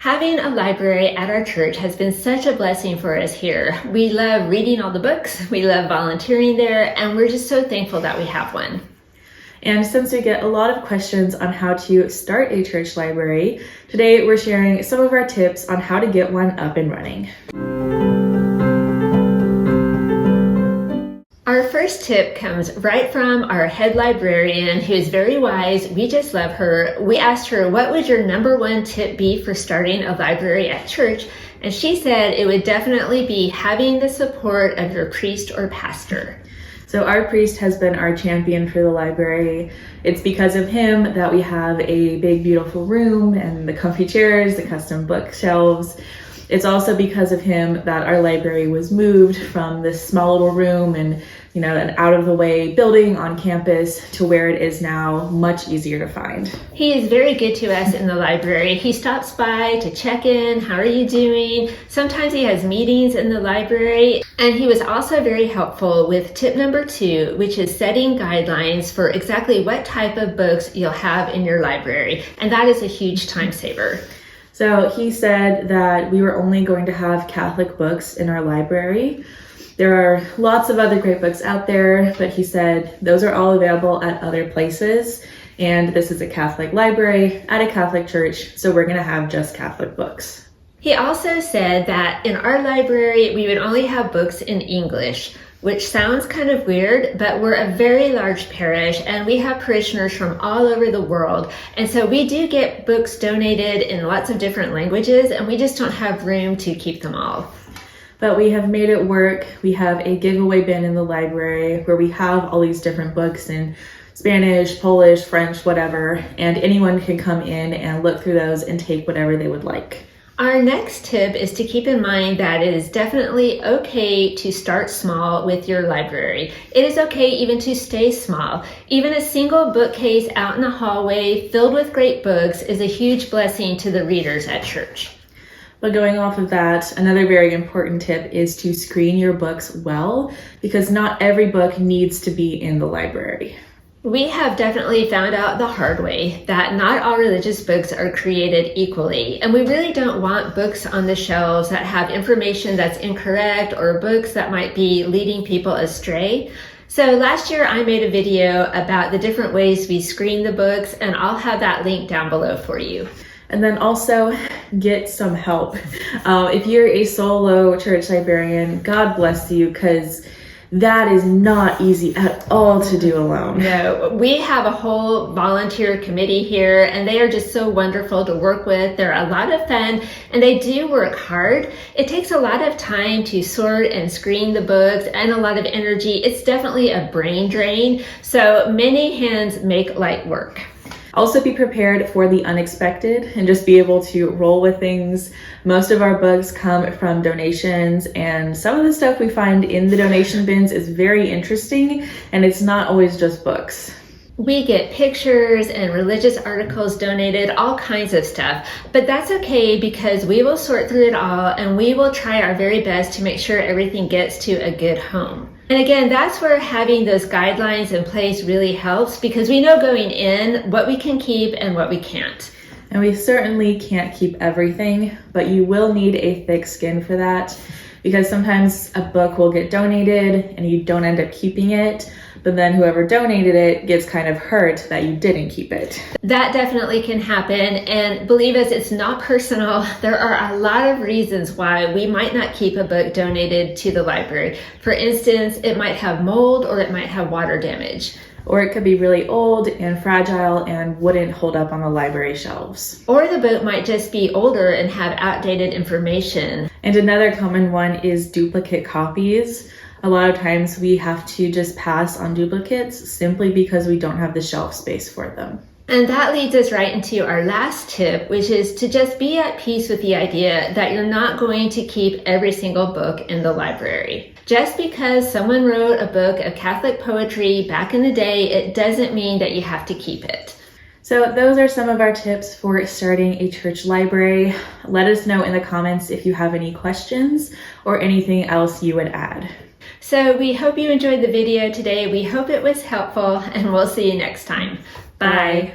Having a library at our church has been such a blessing for us here. We love reading all the books, we love volunteering there, and we're just so thankful that we have one. And since we get a lot of questions on how to start a church library, today we're sharing some of our tips on how to get one up and running. Our first tip comes right from our head librarian, who is very wise. We just love her. We asked her, what would your number one tip be for starting a library at church? And she said it would definitely be having the support of your priest or pastor. So our priest has been our champion for the library. It's because of him that we have a big, beautiful room and the comfy chairs, the custom bookshelves. It's also because of him that our library was moved from this small little room and, an out of the way building on campus to where it is now, much easier to find. He is very good to us in the library. He stops by to check in. How are you doing? Sometimes he has meetings in the library. And he was also very helpful with tip number 2, which is setting guidelines for exactly what type of books you'll have in your library. And that is a huge time saver. So he said that we were only going to have Catholic books in our library. There are lots of other great books out there, but he said those are all available at other places. And this is a Catholic library at a Catholic church, so we're going to have just Catholic books. He also said that in our library, we would only have books in English, which sounds kind of weird, but we're a very large parish and we have parishioners from all over the world. And so we do get books donated in lots of different languages, and we just don't have room to keep them all. But we have made it work. We have a giveaway bin in the library where we have all these different books in Spanish, Polish, French, whatever, and anyone can come in and look through those and take whatever they would like. Our next tip is to keep in mind that it is definitely okay to start small with your library. It is okay even to stay small. Even a single bookcase out in the hallway filled with great books is a huge blessing to the readers at church. But going off of that, another very important tip is to screen your books well, because not every book needs to be in the library. We have definitely found out the hard way that not all religious books are created equally, and we really don't want books on the shelves that have information that's incorrect or books that might be leading people astray. So last year I made a video about the different ways we screen the books, and I'll have that link down below for you. And then also get some help. If you're a solo church librarian, God bless you, because that is not easy at all to do alone. No, we have a whole volunteer committee here, and they are just so wonderful to work with. They're a lot of fun, and they do work hard. It takes a lot of time to sort and screen the books and a lot of energy. It's definitely a brain drain, so many hands make light work. Also be prepared for the unexpected and just be able to roll with things. Most of our books come from donations, and some of the stuff we find in the donation bins is very interesting, and it's not always just books. We get pictures and religious articles donated, all kinds of stuff, but that's okay because we will sort through it all and we will try our very best to make sure everything gets to a good home. And again, that's where having those guidelines in place really helps, because we know going in what we can keep and what we can't. And we certainly can't keep everything, but you will need a thick skin for that, because sometimes a book will get donated and you don't end up keeping it, but then whoever donated it gets kind of hurt that you didn't keep it. That definitely can happen, and believe us, it's not personal. There are a lot of reasons why we might not keep a book donated to the library. For instance, it might have mold or it might have water damage. Or it could be really old and fragile and wouldn't hold up on the library shelves. Or the book might just be older and have outdated information. And another common one is duplicate copies. A lot of times we have to just pass on duplicates simply because we don't have the shelf space for them. And that leads us right into our last tip, which is to just be at peace with the idea that you're not going to keep every single book in the library. Just because someone wrote a book of Catholic poetry back in the day, it doesn't mean that you have to keep it. So those are some of our tips for starting a church library. Let us know in the comments if you have any questions or anything else you would add. So we hope you enjoyed the video today. We hope it was helpful, and we'll see you next time. Bye.